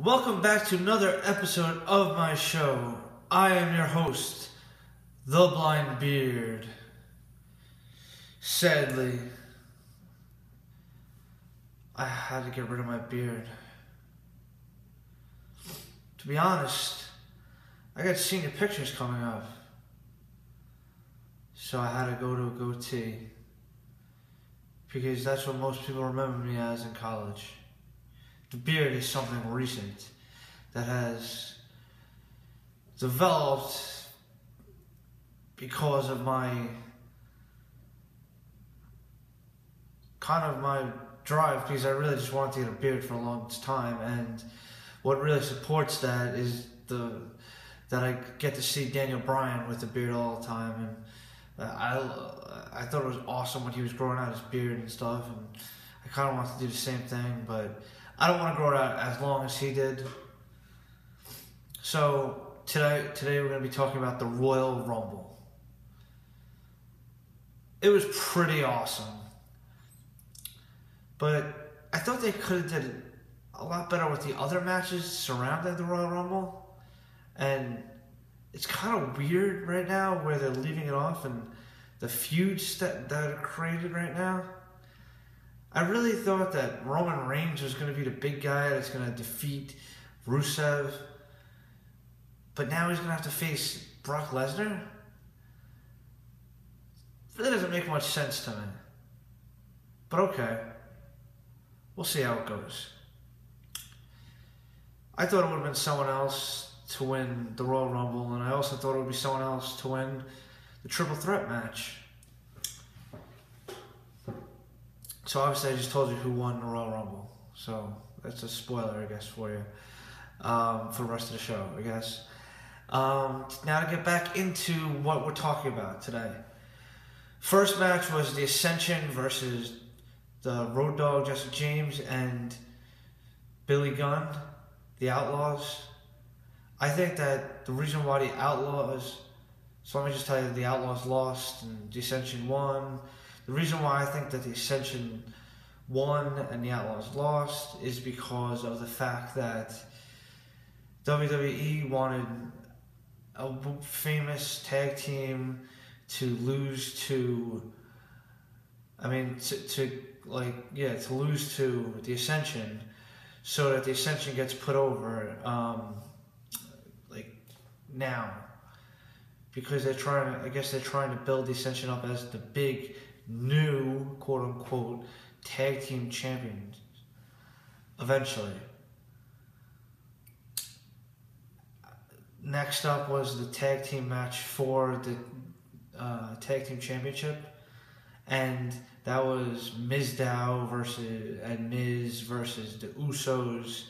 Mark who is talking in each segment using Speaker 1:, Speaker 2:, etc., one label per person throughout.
Speaker 1: Welcome back to another episode of my show. I am your host, The Blind Beard. Sadly, I had to get rid of my beard. To be honest, I got senior pictures coming up, so I had to go to a goatee, because that's what most people remember me as in college. The beard is something recent that has developed because of my drive, because I really just wanted to get a beard for a long time, and what really supports that is that I get to see Daniel Bryan with the beard all the time, and I thought it was awesome when he was growing out his beard and stuff, and I kind of want to do the same thing, but I don't want to grow it out as long as he did. So today we're going to be talking about the Royal Rumble. It was pretty awesome, but I thought they could have did a lot better with the other matches surrounding the Royal Rumble, and it's kind of weird right now where they're leaving it off and the feuds that are created right now. I really thought that Roman Reigns was going to be the big guy that's going to defeat Rusev, but now he's going to have to face Brock Lesnar? That doesn't make much sense to me. But okay, we'll see how it goes. I thought it would have been someone else to win the Royal Rumble, and I also thought it would be someone else to win the Triple Threat match. So obviously I just told you who won the Royal Rumble. So that's a spoiler, I guess, for you. For the rest of the show, I guess. Now to get back into what we're talking about today. First match was the Ascension versus the Road Dogg, Jesse James, and Billy Gunn, the Outlaws. I think that the reason why the Outlaws... So let me just tell you, the Outlaws lost and the Ascension won. The reason why I think that the Ascension won and the Outlaws lost is because of the fact that WWE wanted a famous tag team to lose to, to lose to the Ascension, so that the Ascension gets put over, now. Because they're trying to build the Ascension up as the big, new, quote-unquote, tag team champions, eventually. Next up was the tag team match for the tag team championship, and that was Miz versus the Usos.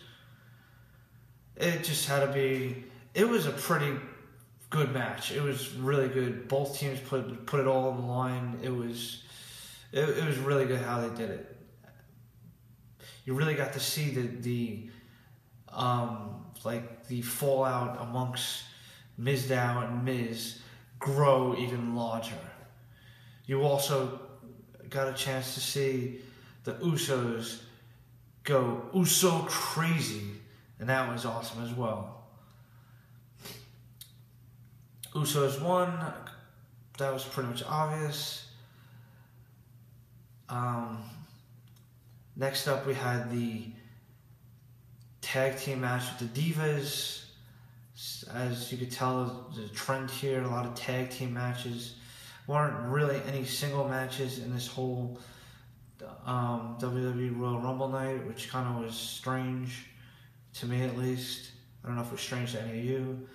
Speaker 1: It just had to be... It was a pretty good match. It was really good. Both teams put it all on the line. It was really good how they did it. You really got to see the fallout amongst Mizdow and Miz grow even larger. You also got a chance to see the Usos go Uso crazy, and that was awesome as well. Usos won. That was pretty much obvious. Next up, we had the tag team match with the Divas. As you could tell, there's a trend here. A lot of tag team matches. Weren't really any single matches in this whole WWE Royal Rumble night, which kind of was strange to me, at least. I don't know if it was strange to any of you.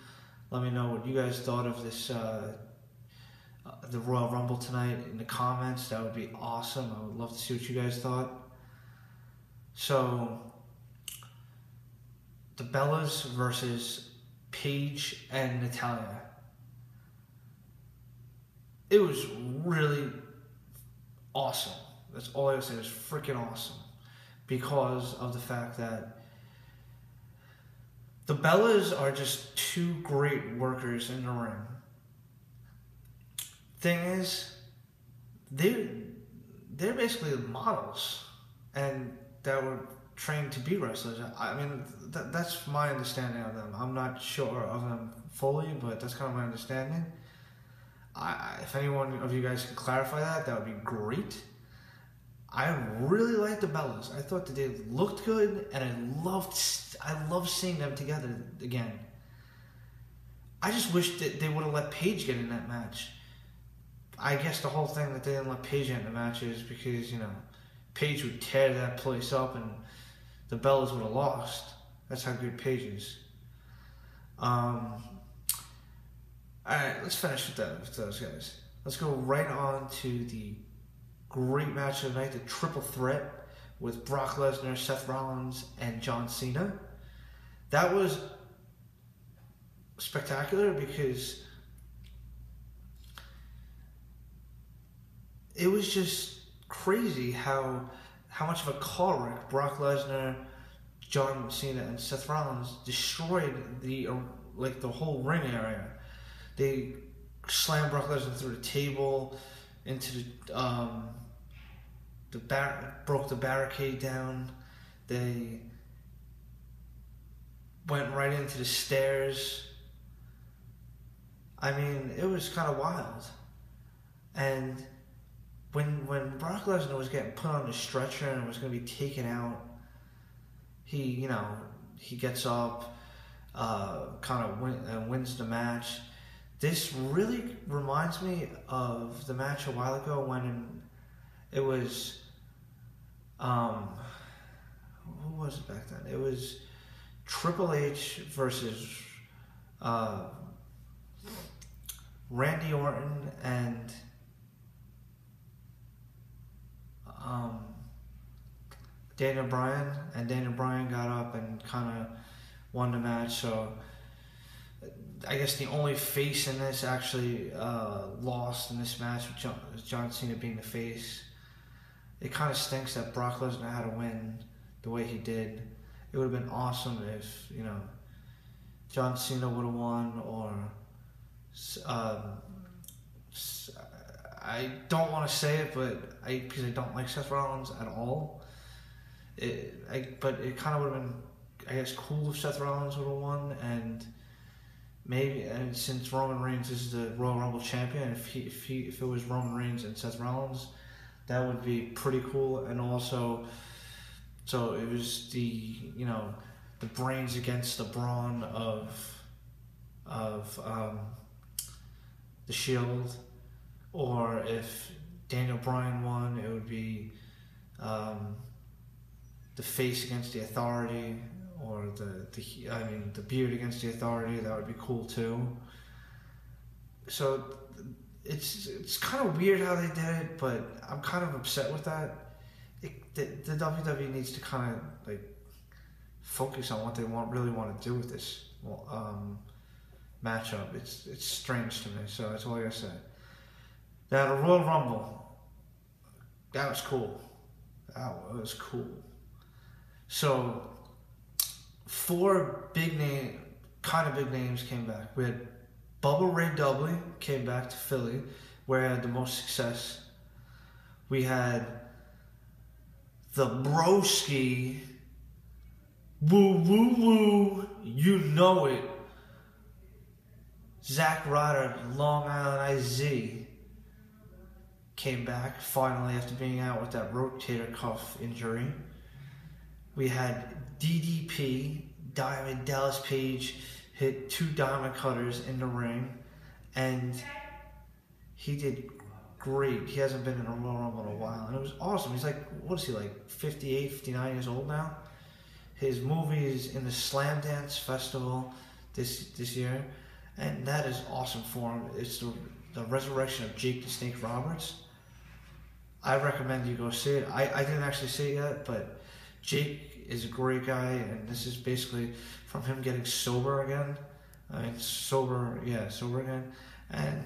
Speaker 1: Let me know what you guys thought of this, the Royal Rumble tonight in the comments. That would be awesome. I would love to see what you guys thought. So, the Bellas versus Paige and Natalya. It was really awesome. That's all I gotta say. It was freaking awesome. Because of the fact that the Bellas are just two great workers in the ring. Thing is, they're basically models, and that were trained to be wrestlers. I mean, that's my understanding of them. I'm not sure of them fully, but that's kind of my understanding. If anyone of you guys can clarify that, that would be great. I really liked the Bellas. I thought that they looked good, and I loved seeing them together again. I just wish that they would have let Paige get in that match. I guess the whole thing that they didn't let Paige get in the match is because, you know, Paige would tear that place up and the Bellas would have lost. That's how good Paige is. Alright, let's finish with those guys. Let's go right on to the great match of the night, the triple threat with Brock Lesnar, Seth Rollins, and John Cena. That was spectacular because it was just crazy how much of a car wreck Brock Lesnar, John Cena, and Seth Rollins destroyed the whole ring area. They slammed Brock Lesnar through the table, into broke the barricade down. They went right into the stairs. I mean, it was kind of wild. And when Brock Lesnar was getting put on the stretcher and was going to be taken out, he gets up, wins the match. This really reminds me of the match a while ago when it was, who was it back then? It was Triple H versus Randy Orton and Daniel Bryan, and Daniel Bryan got up and kind of won the match. So I guess the only face in this actually lost in this match with John Cena being the face. It kind of stinks that Brock Lesnar had to win the way he did. It would have been awesome if, you know, John Cena would have won, or I don't want to say it, but because I don't like Seth Rollins at all. But it kind of would have been, I guess, cool if Seth Rollins would have won, and since Roman Reigns is the Royal Rumble champion, if it was Roman Reigns and Seth Rollins, that would be pretty cool. And also, so it was the brains against the brawn of the Shield, or if Daniel Bryan won, it would be the face against the Authority, or the Beard against the Authority. That would be cool too. So it's kind of weird how they did it, but I'm kind of upset with that. The WWE needs to kind of like focus on what they really want to do with this matchup. It's strange to me, so that's all I gotta say. Now the Royal Rumble, that was cool. That was cool. So 4 big names came back. We had Bubba Ray Dudley came back to Philly, where he had the most success. We had the Broski, woo woo woo, you know it, Zack Ryder, Long Island IZ, came back finally after being out with that rotator cuff injury. We had DDP, Diamond Dallas Page, hit 2 diamond cutters in the ring, and he did great. He hasn't been in a Royal Rumble in a while, and it was awesome. He's like, what is he, like 58, 59 years old now? His movie is in the Slam Dance Festival this year, and that is awesome for him. It's the resurrection of Jake the Snake Roberts. I recommend you go see it. I didn't actually see it yet, but Jake is a great guy, and this is basically from him getting sober again. Sober again. And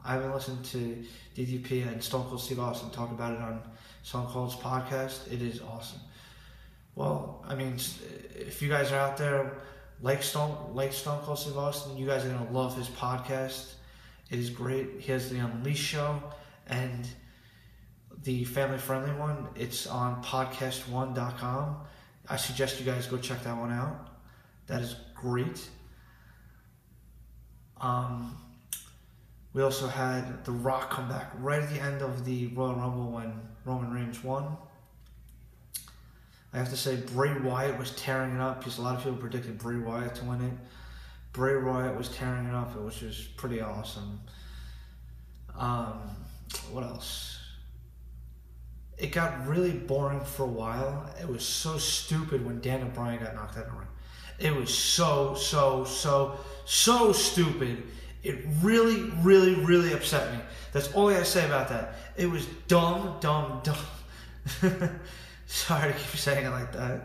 Speaker 1: I've been listening to DDP and Stone Cold Steve Austin talk about it on Stone Cold's podcast. It is awesome. Well, I mean, if you guys are out there like Stone Cold Steve Austin, you guys are gonna love his podcast. It is great. He has the Unleashed show and the family-friendly one. It's on podcast1.com. I suggest you guys go check that one out. That is great. We also had The Rock come back right at the end of the Royal Rumble when Roman Reigns won. I have to say, Bray Wyatt was tearing it up because a lot of people predicted Bray Wyatt to win it. Bray Wyatt was tearing it up, which was pretty awesome. What else? It got really boring for a while. It was so stupid when Daniel Bryan got knocked out of the ring. It was so stupid. It really, really, really upset me. That's all I gotta say about that. It was dumb. Sorry to keep saying it like that.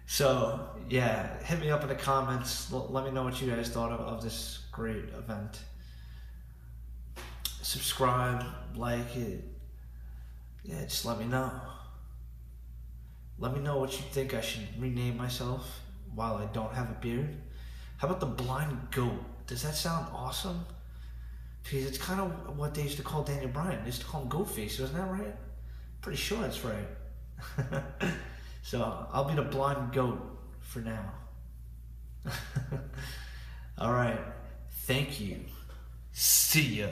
Speaker 1: So, yeah, hit me up in the comments. Let me know what you guys thought of this great event. Subscribe, like it. Yeah, just let me know. Let me know what you think I should rename myself while I don't have a beard. How about the Blind Goat? Does that sound awesome? Because it's kind of what they used to call Daniel Bryan. They used to call him Goatface, isn't that right? Pretty sure that's right. So I'll be the Blind Goat for now. All right. Thank you. See ya.